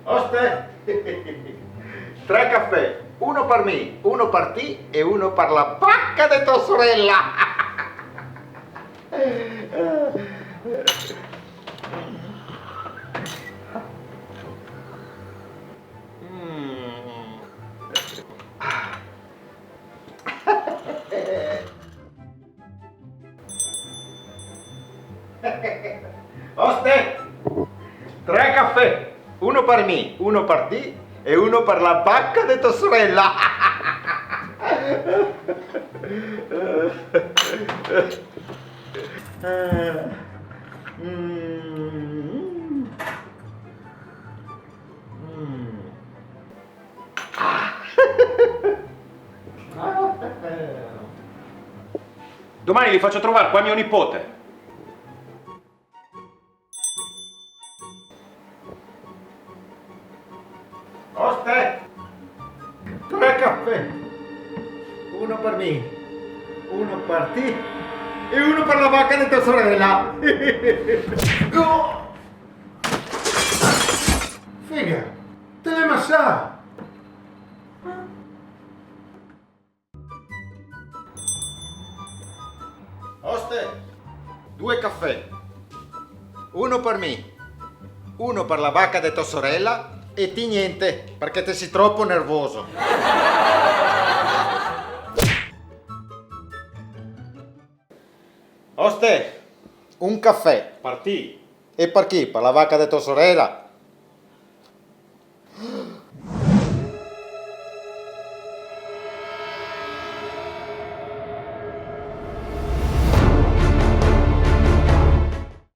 Oste, tre caffè, uno per me, uno per te e uno per la vacca di tua sorella. Oste, tre caffè, uno per me, uno per te e uno per la vacca di tua sorella. Domani li faccio trovare qua mio nipote. Oste, tre caffè, uno per me, uno per te e uno per la vacca di tua sorella. Figa, te l'hai massa! Oste, due caffè, uno per me, uno per la vacca di tua sorella e ti niente perché te sei troppo nervoso. Oste, un caffè Partì. e per chi? Per la vacca di tua sorella?